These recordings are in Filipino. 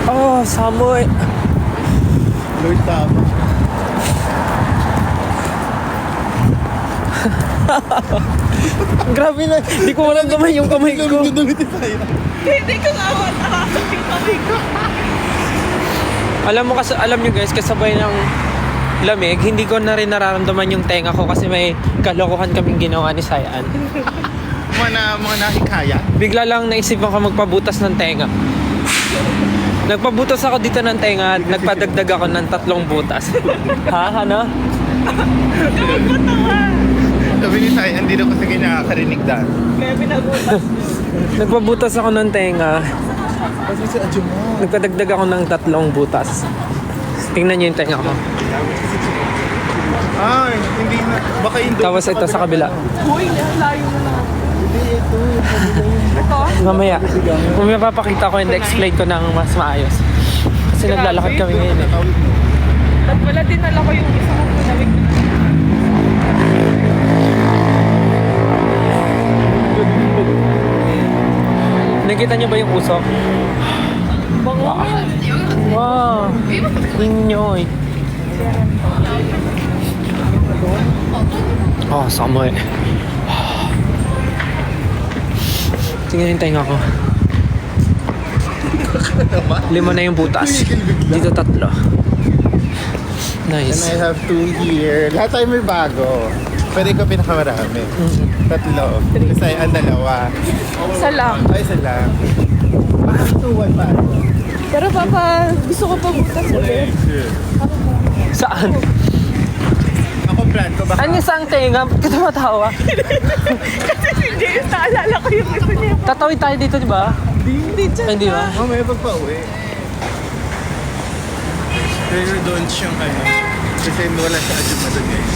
Oh, Samoy. Lord, tama. Grabe na, hindi ko maramdaman yung kamay ko. Hindi ko naman nakasap yung kamay ko. Alam nyo guys, kasabay ng lamig, hindi ko na rin nararamdaman yung tenga ko kasi may kalokohan kaming ginawa ni Sayan. Mga nakikaya. Bigla lang naisipan ko magpabutas ng tenga. Nagpabutas ako dito ng tenga at nagpadagdag ako ng 3 butas. Ha? Ano? Sabi ni Sai, hindi daw kasi nakakarinig dahil. Kaya pinagutas. Nagpabutas ako ng tenga. Kasi si Adjo mo. Nagpadagdag ako ng 3 butas. Tingnan nyo yung tenga ko. Ay, hindi na. Baka yung doon. Tapos ito sa kabila. Uy, layo na lang. Hindi, ito. Ito? Mamaya, kung may papakita ko and explain ko ng mas maayos. Kasi naglalakad kami ngayon eh. At wala din nala ko yung isa kong pinamig. Nakita niyo ba yung usok? Bango. Wow! Inyoy! Oh, Samoy. Tingnan yung tenga ko. 5 na yung butas. Dito 3. And Nice. I have 2 here. Lahat tayo may bago. Pero ikaw pinakamarami. 3. Kasi ang 2. Isa lang. Ay, isa lang. Bakit 2-1 pa? Pero papa, gusto ko pa butas ulit. Saan? Ako plan ko baka. Ano yung saang tenga? Ba't ka tumatawa? Kasi si James, naalala ko yung gusto niya. Tatawid tayo dito, di ba? Hindi dyan. Ay, hindi ba? Mamaya pagpa-uwi. Pero doon siyang ano. Kasi wala siya Adjo mo doon guys.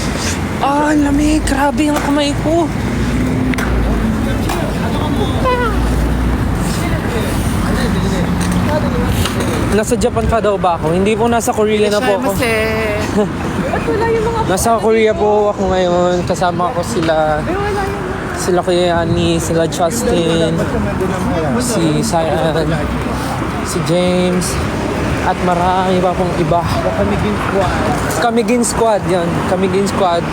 Ah, lamig. Grabe ang kamay ko. Nasa Japan pa daw ba ako? Hindi po, nasa Korea na po ako. Ba't wala yung mga... Nasa Korea po ako ngayon. Kasama ko sila. Ay, wala yung... Sila Kuya Yani, sila Justin, si Sayan, si James, at marami pa pong iba. Kamigin squad. Kamigin Squad, yan. Kamigin Squad.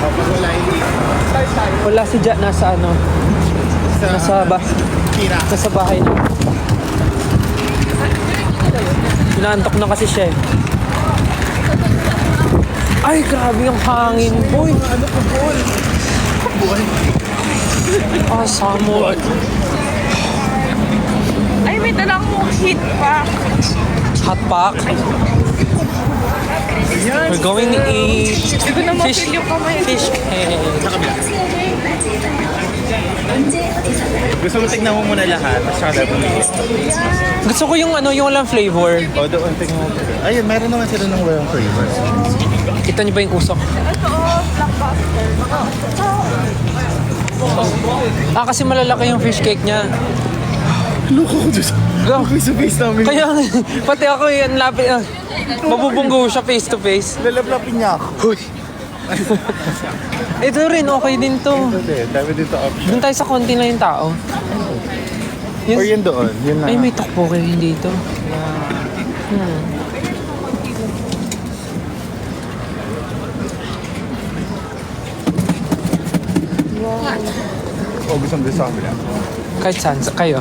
Kapag wala hindi. Wala si Ja, nasa ano, Tira. nasa bahay na. Inaantok na kasi siya eh. Ay, grabe yung hangin, boy. Ano ko bol? Bol. Ah, Samoy. Ay, may dalang mong heat pack. Hot pack. We're going to eat Hindi ko na mapil yung kamay. fish cake. Gusto mo tignan mo muna lahat. Tapos saka bumili. Gusto ko yung ano, yung walang flavor. O doon, tignan mo. Ayun, meron naman sila ng walang flavor. Kita niyo ba yung usok? Ito, blockbuster. Ah, kasi malalaki yung fish cake niya. Loko ko dyan. Go. Ako sa face namin. Kaya, pati ako yan, lapit. Mabubunggo siya face to face. Lalaplapin niya ako. Uy. Ito rin, okay din to. Ito din, dami dito option. Doon tayo sa konti na yung tao. Or yun doon, yun na. Ay, may takbo kayo dito. O gustong gusto kami lang. Kahit saan, kayo.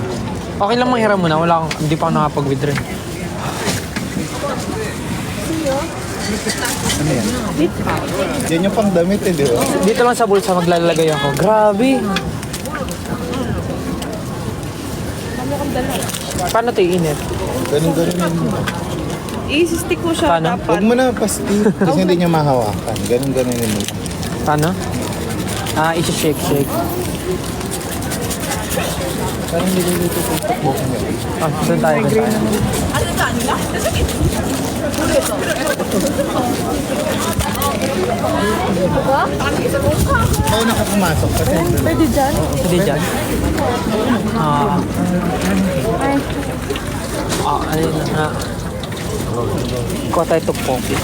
Okay lang manghiram muna, wala akong, hindi pa ako nakapag-withdraw. Ano yan? Yan yung pang damit eh, di ba? Dito lang sa bulsa maglalagay ako. Grabe. Paano ito iinit? Ganun yun. I-stick ko siya Paano? Huwag dapat. mo na pasti. Kasi hindi niya mahawakan. Ganun yun mo. Paano? Ah, isi-shake. Parang niluluto ko ito po. Ah, doon tayo. Ano ka nila? Diba? Oo, nakapumasok kasi. Pwede dyan? Pwede dyan? Ah. Ah, ayun na nga. Kuha tayo tteokbokki.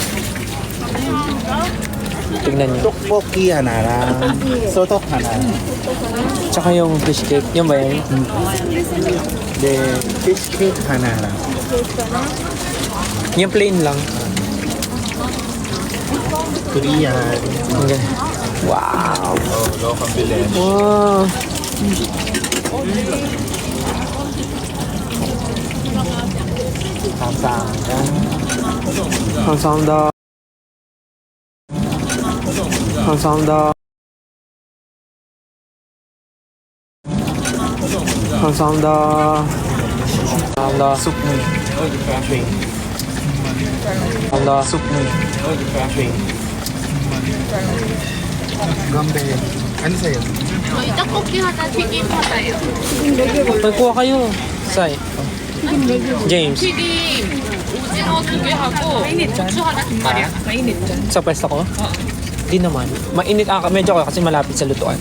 Tignan niyo. Tteokbokki hanaran. Sotok hanaran. Tsaka yung fish cake. Yan ba yan? The fish cake hanaran. Yung plain lang. Korean. Okay. Wow! Oh, local bilis. Wow! 감사합니다. 감사합니다. 감사합니다. 감사합니다. Soup mo. 감사합니다. Soup mo. Gambe. Ano sa'yo? 저희 떡볶이 하나, 튀김 하나요. kuha kayo. Sai. James. 튀김 오징어 2개 하고 고추 하나 두 마리야. mainit dyan. Sa pwesto ko? Di naman. Mainit medyo ako kasi malapit sa lutuan.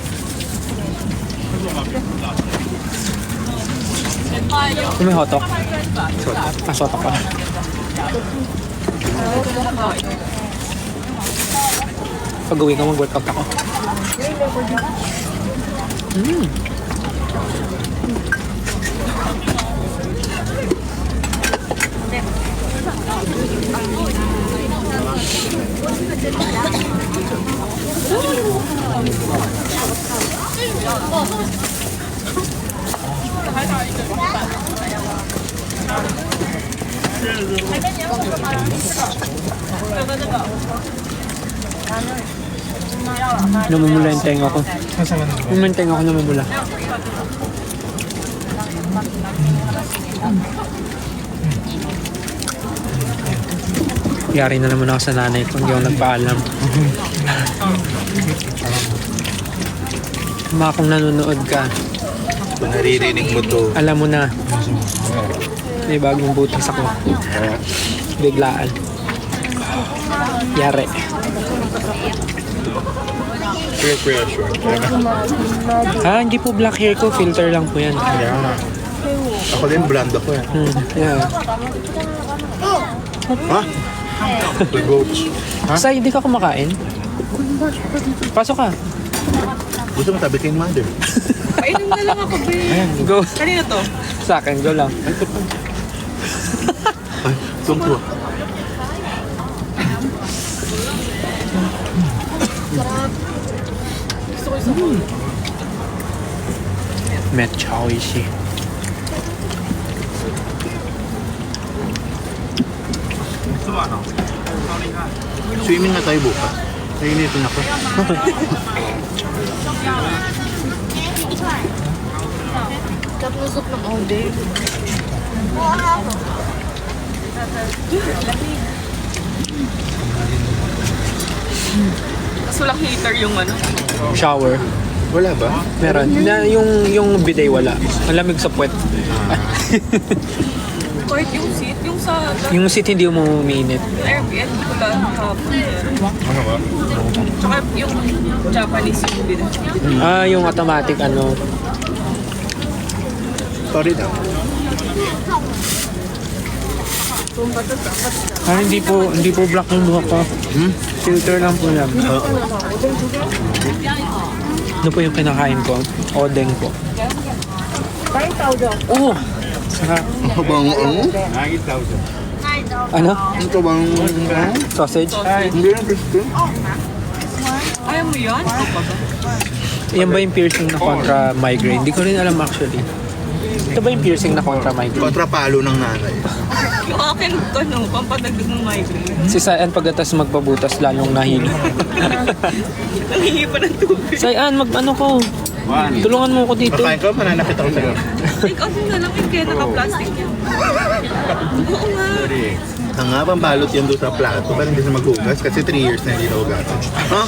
Kung may hotok. Ah, sotok pa. Pag uwi ko, mag-workout ako. Namumula yung tenga ko. Yung tenga ko namumula. Yari na naman ako sa nanay ko, hindi ako nagpaalam. Ma, kung nanonood ka, Kung naririnig mo to. alam mo na. May bagong butas ako. Biglaan. Yari. Peer pressure. Ah, hindi po black hair ko, filter lang po yan. Kaya nga. Ako din brand ako eh. Yeah. Ha? The goats. Ha? Say, hindi ka kumakain? Pasok ka. Gusto mo tabi kay mother? Painom na lang ako, babe. Go. Kanina to? Sa akin, go lang. Ay, tungko. Met choice. Swimming na tayo bukas. Nainitin ako. Kaplusok ng all day. Mas walang heater yung ano. Shower. Wala ba? Meron. Na, yung bidet wala. Ang lamig sa puwet. Kahit yung seat, yung sa Yung seat hindi mo umiinit. Airbnb ko lang hapon. Ano ba? Tsaka yung Japanese yung din. Ah, yung automatic ano. Sorry daw. Ah, hindi po black yung buhok ko. Filter lang po yan. Ano po yung kinakain ko? Odeng po. Oh! Sarap. Ano bang ano? Ano? Ito bang Sausage? hindi na gusto? Ayaw mo yan? Yan ba yung piercing na kontra migraine? Hindi ko rin alam actually. Ito ba yung piercing na kontra migraine? Kontrapalo ng nanay. Yung akin, ano, pampadagdag ng migraine. Si Sayan pagkatas magpabutas lalong nahilo. Nangingi pa ng tubig. Sayan, ano ko? Tulungan mo ako dito. Kakain ko, mananakit ako sa'yo. Take out mo na lang yung kaya naka-plastic yan. Oo nga. Ang nga, pambalot yan doon sa plato para hindi siya maghugas kasi 3 years na hindi nahugasan. Ha?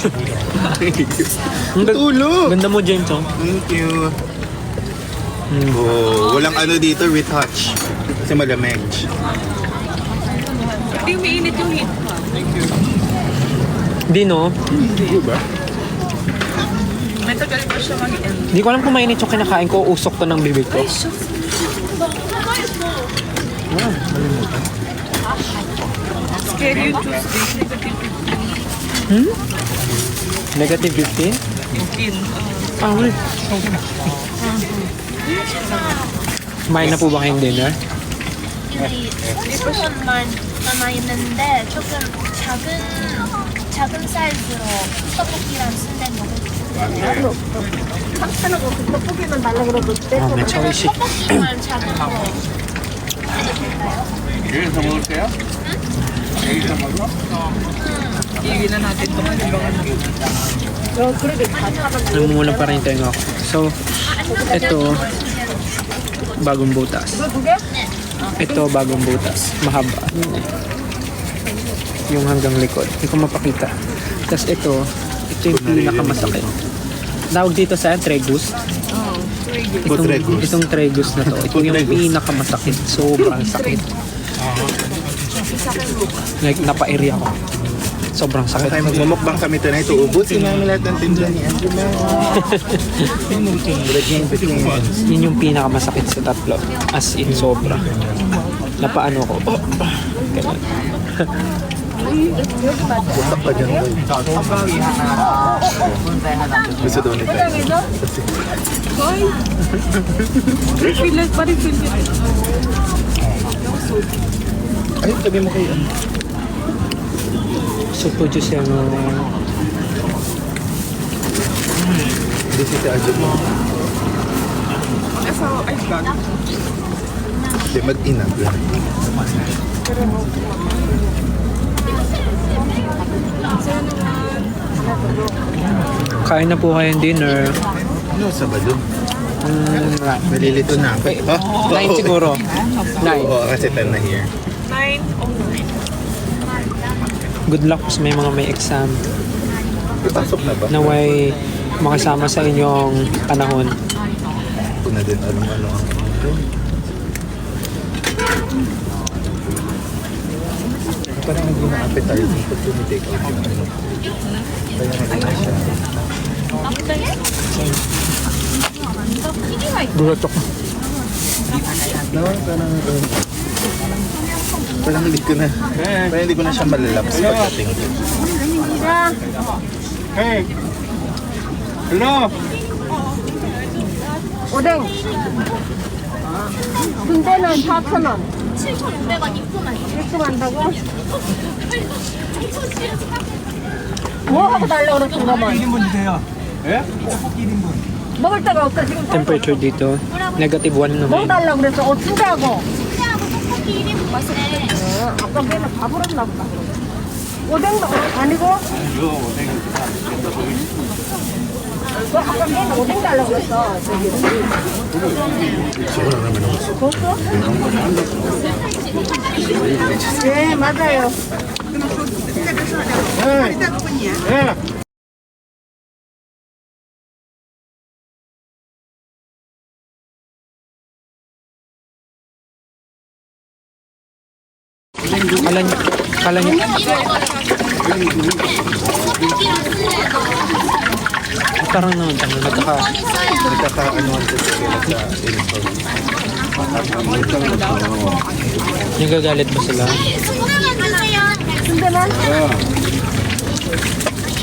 Tulog! Ganda mo, James, oh. Thank you. Oh, walang ano dito, retouch. Kasi malamig. Hindi umiinit yung heat. Hindi, no? Hindi ba? May tagal pa siya mag-end. Hindi ko alam kung mainit yung kinakain ko, usok to ng bibig ko. Can you choose this? Negative 15? 15. Ah, wait. Kumain na po ba kayong dinner? 소스만 남아있는데 조금 작은 사이즈로 떡볶이랑 순대 먹을게요. 아, may choice. 떡볶이만 작은 거 여기서 먹을게요? 여기서 먹어? Iwi na natin ito. Namumula pa rin tayo ako. So, ito, bagong butas. Ito, bagong butas. Mahaba. Yung hanggang likod. Hindi ko mapakita. Tapos ito yung pinakamasakit. Tawag dito sa tregus. Itong tregus na to. Ito yung pinakamasakit. Sobrang sakit. Like, napa-area ko. Sobrang sakit. Kaya magmumukbang kami tonight. Ubusin namin lahat ng tinda ni Andrew na. Yun yung pinakamasakit sa tatlo. As in, sobra. Napaano ko. Ganun. Busak pa dyan. Gusto daw ni Tay. Feel like parang feel like. Ay, sabi mo kayo. So, produce yung This is the Andrew mo. So, I got. Hindi, mag-inag. kain na po kayong dinner. Ano, Sabado? Right. Nalilito na ako. 9 siguro. 9. Oo, kasi 10 na here. 9 o 9. Good luck sa may mga may exam. Pasok na ba? Naway makasama sa inyong panahon. Ito na din, ano. Parang hindi na appetizing pag tumitake out yung ano. Kaya nga na siya. Gulat ako. No, parang hindi ko na, parang hindi ko na siya malalaps pagdating ko. Hey! Hello! 오뎅. 군대는 4,000원. 7,500원 입금하세요. 입금한다고? 뭐 하고 달라고 그랬어, 그러면? 1인분 주세요. 예? 떡볶이 1인분. 먹을 데가 없어, 지금. Temperature dito, negative 1 뭐 naman. 달라고 그랬어? 순대하고. 순대하고 떡볶이 1인분 맛있네. 아까 걔는 밥을 했나 보다. 오뎅도 아니고? 아까 걔는 오뎅 달라고 그랬어. Siguro naman ako. 벌써? 네, 맞아요. Kala niyo, parang naman tayo, Nagkaka-anuan ko sila sa info. nagagalit ba sila? 순대만 주세요.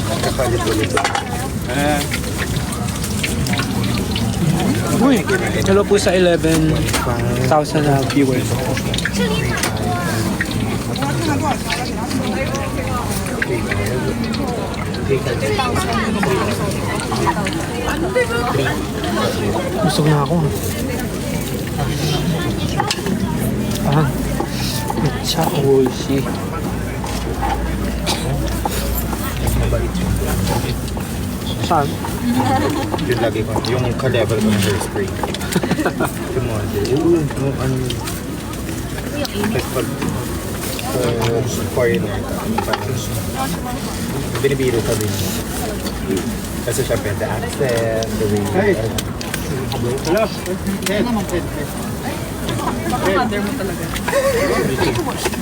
Nagkakalit ulit. Uy, hello po sa 11,000 na viewers. Busog na ako. Ah, chawoshi. Mabait yun. Saan? Yun lagi ko. Yung ka-level ko ng hairspray. Yung mga yung ano. Tapos pag foreigner ka, parang binibiro ka din. Kasi syempre, the accent, the way. Hey! Hello!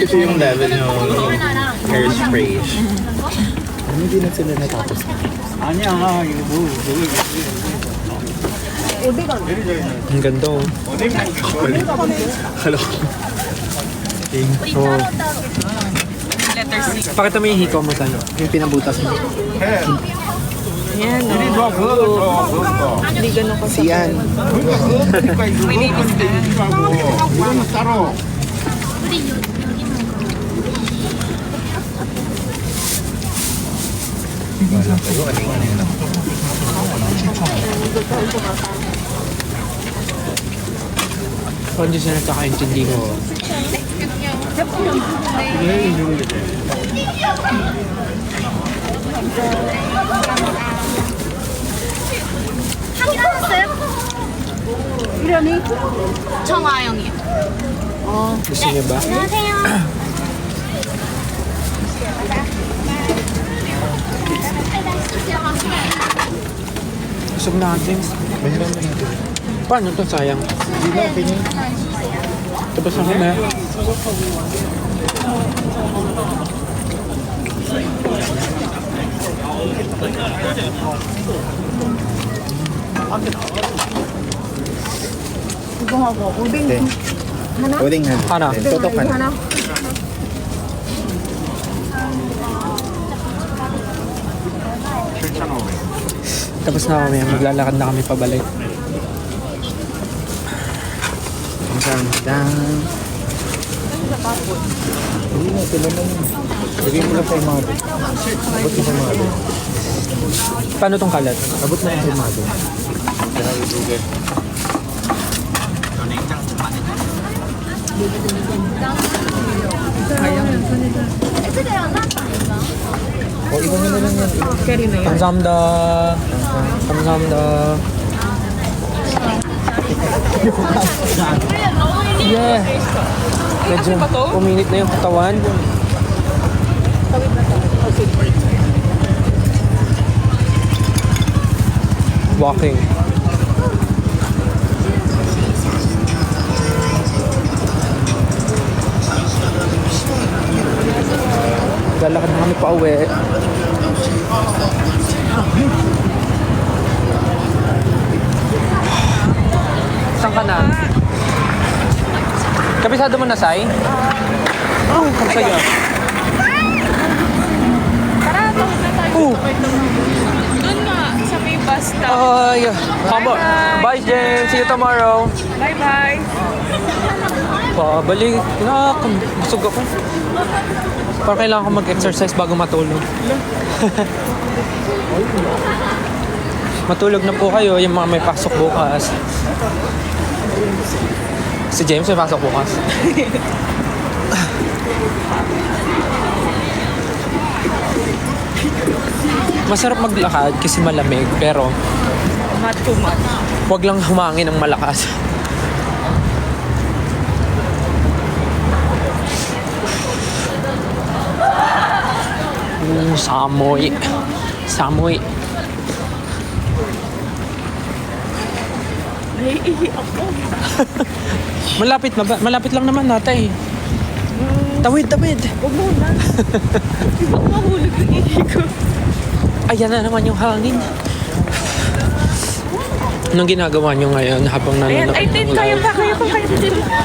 Kasi yung level yung hairspray. Hindi na sila natapos. 아니야, 이거 뭐, Ang ganda oh. Hello. So, Pakita mo yung hiko mo sa'yo. Yung pinabutas mo. Yan, 이리 줘, 그거 줘, 그거. Hindi ganun ko. Si Ann. 그러니까 이거 먹을 건데 이리 주라고. 이거는 따로. Kung sila nagkakaintindi ko. 이러니? 정아영이요. Gusto niyo ba? 안녕하세요. Busog na, James. Mahirap na natin. Paano to? Sayang. Hindi na, pinin. Tapos na kami. 이거 하고 오뎅 네. Oding na. Hana. Totok ka na. 하나. Tapos na kami. Maglalakad na kami pabalik. Kamsahamnida. Hindi na, sila na yun. Lagyan mo lang kay mother. Abot mo kay mother. Paano tong kalat? Abot na yung kay mother. O, iba nyo na lang yan. Carry na yan. 감사합니다. 감사합니다. Yeah. Medyo uminit na yung katawan. Walking. Lalakad na kami pa uwi. Saan ka na? Kabisado mo na, Sai? Oo, sa'yo. Oo. Doon nga, sa may bus stop. Ay, haba. Bye, James. See you tomorrow. Bye-bye. Pabalik. Busog ako. Parang kailangan ko mag-exercise bago matulog. Matulog na po kayo, yung mga may pasok bukas. Si James may pasok bukas. Masarap maglakad kasi malamig, pero Not too much. huwag lang humangin ng malakas. Samoy. Samoy. Naiihi ako. Malapit na ba? Malapit lang naman natay. Tawid, tawid. Huwag mo na. Ibang mahulog yung ihi ko. Ayan na naman yung hangin. Anong ginagawa nyo ngayon habang Ayan, nanonood ay, ng kayo live? pa, kayo pa, kayo pa.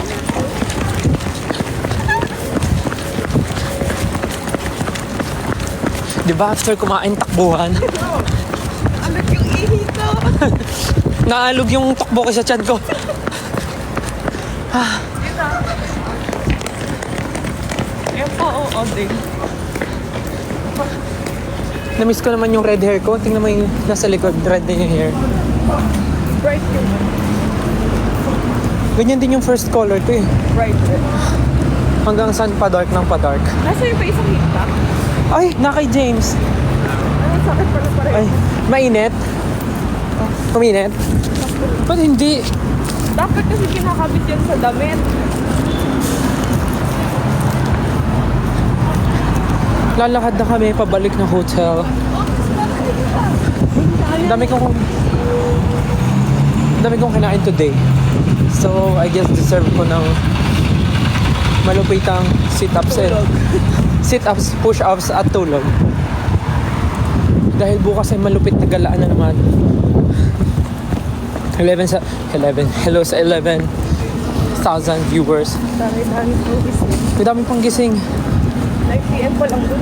Di ba after kumain, takbuhan? Alag yung ihi ko. Naalog yung takbo ko sa tiyan ko. Ayan po, oo, din. Namiss ko naman yung red hair ko. Tingnan mo yung nasa likod, red na yung hair. Bright yun. Ganyan din yung first color ko eh. Bright red. Hanggang saan pa dark ng pa dark. Nasa yung pa isang hita? Ay, na kay James. Ano, sakit pala pa rin. Ay, mainit? Kuminit? Ba't hindi? Dapat kasi kinakabit yan sa damit. Lalakad na kami pabalik ng hotel. Dami kong kinain today. So, I guess deserve ko ng malupitang sit-ups sit-ups, push-ups at tulog. Dahil bukas ay malupit na galaan na naman. 11. Hello sa 11,000 viewers. Dami-dami po gising. May dami pang gising. Like PM pa lang doon.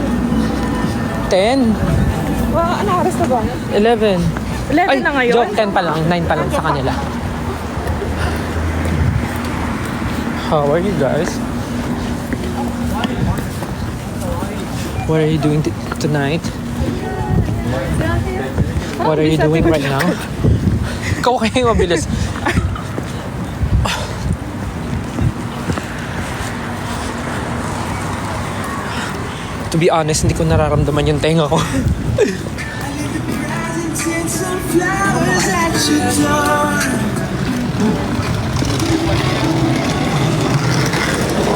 10? Ano oras na ba? 11? 11 na ngayon? Joke, 10 pa lang. 9 pa lang sa kanila. How are you guys? What are you doing tonight? What are you doing right now? Ikaw kaya yung mabilis. To be honest, hindi ko nararamdaman yung tenga ko.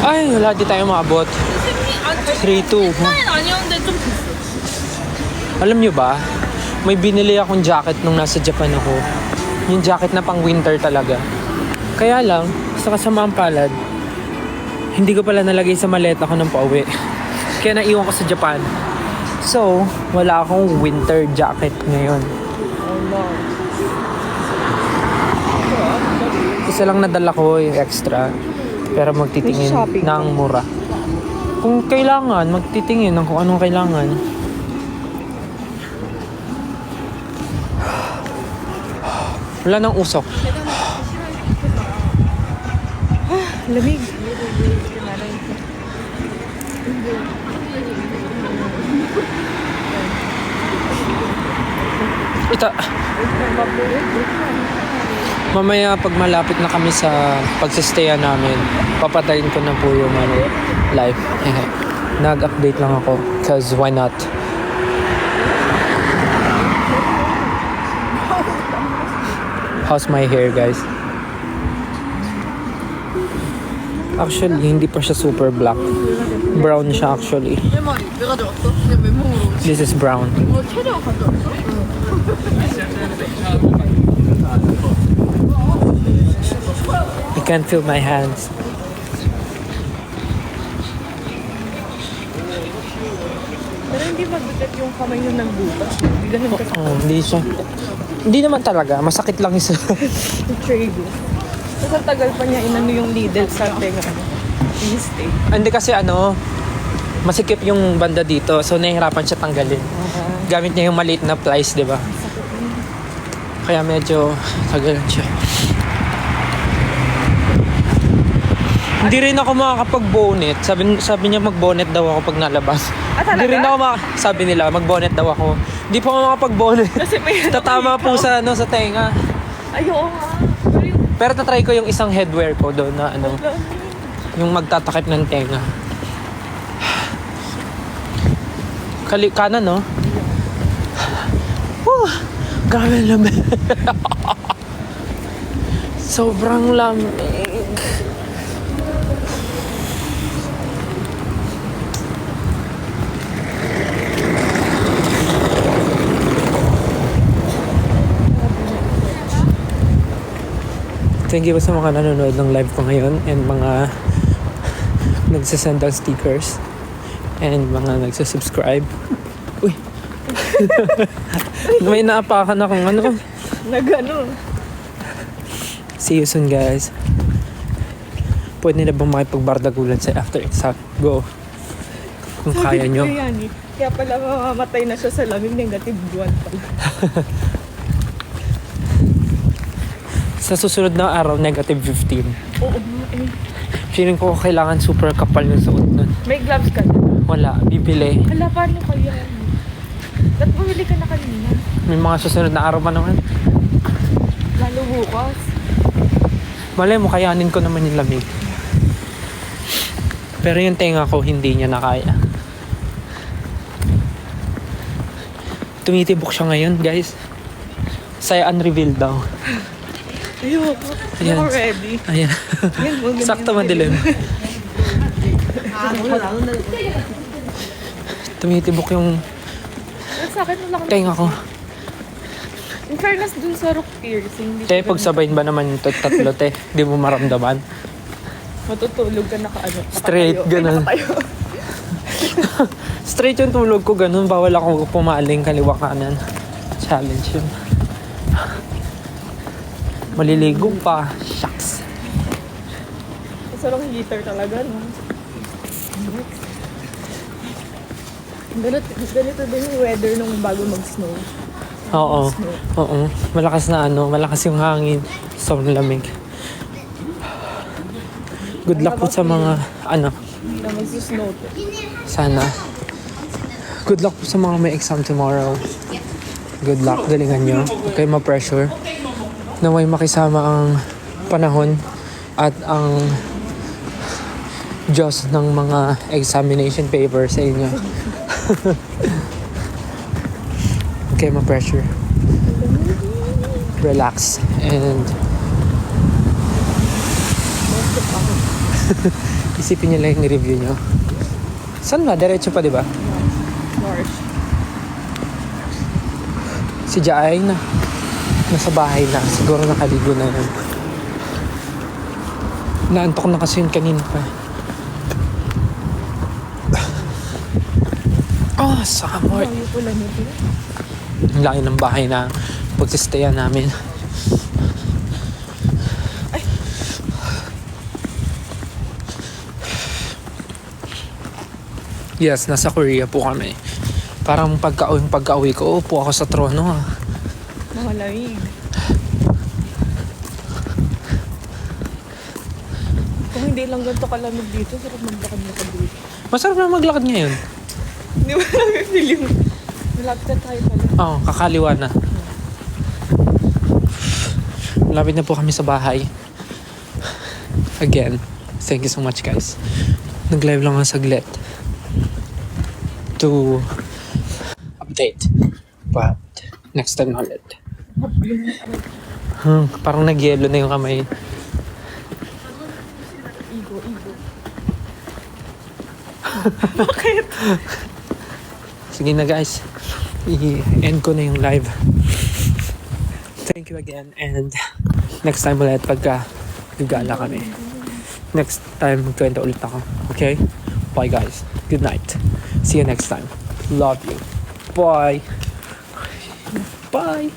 Ay, wala di tayo maabot. 3-2. 아니었는데 좀 Alam nyo ba, may binili akong jacket nung nasa Japan ako. Yung jacket na pang winter talaga. Kaya lang, sa kasamaang palad, hindi ko pala nalagay sa maleta ko ng pauwi. Kaya naiwan ko sa Japan. So, wala akong winter jacket ngayon. Isa lang nadala ko yung extra. Pero magtitingin Shopping ng mura. Kung kailangan, magtitingin ng kung anong kailangan. Wala nang usok. Lamig. Ito. Mamaya pag malapit na kami sa pagsistayan namin, papatayin ko na po yung live. Nag-update lang ako cause why not? How's my hair, guys? Actually, hindi pa siya super black. Brown siya actually. 내 머리 왜 가져왔어? 그냥 맨몸으로 This is brown. 최대한 가져왔어? I can't feel my hands. Pero hindi mabigat yung kamay nyo ng butas. Hindi ganun kasi Oh, hindi siya. Hindi naman talaga. Masakit lang isa. yung trade. Tapos ang tagal pa niya inano yung needle sa tenga. I-stay. Hindi kasi masikip yung banda dito. So, nahihirapan siya tanggalin. Gamit niya yung maliit na plies, di ba? Kaya medyo tagal siya. Hindi rin ako makakapag-bonnet. Sabi niya mag-bonnet daw ako pag nalabas. Ah, talaga? Hindi rin ako sabi nila mag-bonnet daw ako. Hindi po ako makapag-bonnet. Kasi may Tatama po sa tenga. Ayoko nga. Pero yung Pero tatry ko yung isang headwear ko doon na yung magtatakip ng tenga. Kanan, no? Grabe lamig. Sobrang lamig. Thank you sa mga nanonood ng live ko ngayon and mga nagsasend ng stickers and mga nagsasubscribe. Uy! May naapakan akong nagano. See you soon, guys. Pwede na bang makipagbardagulan sa after exam? Go. Kung kaya nyo. Kaya pala mamamatay na siya sa lamig, negative 1 pala. Sa susunod na araw, negative 15. Oo, Feeling ko kailangan super kapal yung suot nun. May gloves ka na. Wala, bibili. Hala, paano kaya? Ba't bumili ka na kanina? May mga susunod na araw pa naman. Lalo bukas. Malay mo, kayanin ko naman yung lamig. Pero yung tenga ko, hindi niya nakaya. Tumitibok siya ngayon, guys. Saya unrevealed daw. Ayoko. Ayan. Ako ready. Ayan. Yan, huwag Sakto ganyan. madilim. Tumitibok yung At sa akin, wala ka tenga ko. In fairness dun sa rock piercing. Te, pagsabayin ba naman yung tatlo, te? Di mo maramdaman? Matutulog ka naka-ano. Straight, ganun. Straight yung tulog ko, ganun. Bawal ako pumaling kaliwa kanan. Challenge yun. Maliligo pa. Shucks. Sarong heater talaga, no? Ganito din yung weather nung bago mag-snow. Oo. Oo. Malakas na malakas yung hangin. Sobrang lamig. Good luck po sa mga, Na mag-snow to. sana. Good luck po sa mga may exam tomorrow. Good luck. Galingan nyo. Huwag kayo ma-pressure. Naway makisama ang panahon at ang Diyos ng mga examination paper sa inyo. Huwag kayo ma-pressure. Relax. And isipin nyo lang yung review nyo. Saan ba? Diretso pa, di ba? North. Si Jaay nasa bahay na. Siguro nakaligo na yun. Naantok na kasi yun kanina pa. Oh, summer. Ang pula nito. Ang laki ng bahay na pagsistayan namin. Yes, nasa Korea po kami. Parang pagka-uwi ko, upo ako sa trono. Malamig. Kung hindi lang ganito kalamig dito, sarap maglakad-lakad dito. Masarap na maglakad ngayon. Hindi mo namin feeling. Malapit tayo pala. Oo, kakaliwa na. Malapit na po kami sa bahay. Again, thank you so much guys. Nag-live lang ako saglit to update. But next time ulit. Parang nag-yellow na yung kamay. Igo. Sige na guys. I-end ko na yung live. Thank you again and next time ulit pagka gagala kami. Next time magkwento ulit ako. Okay? Bye guys. Good night. See you next time. Love you. Bye. Bye.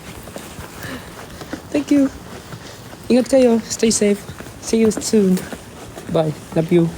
Thank you. Ingat kayo. Stay safe. See you soon. Bye. Love you.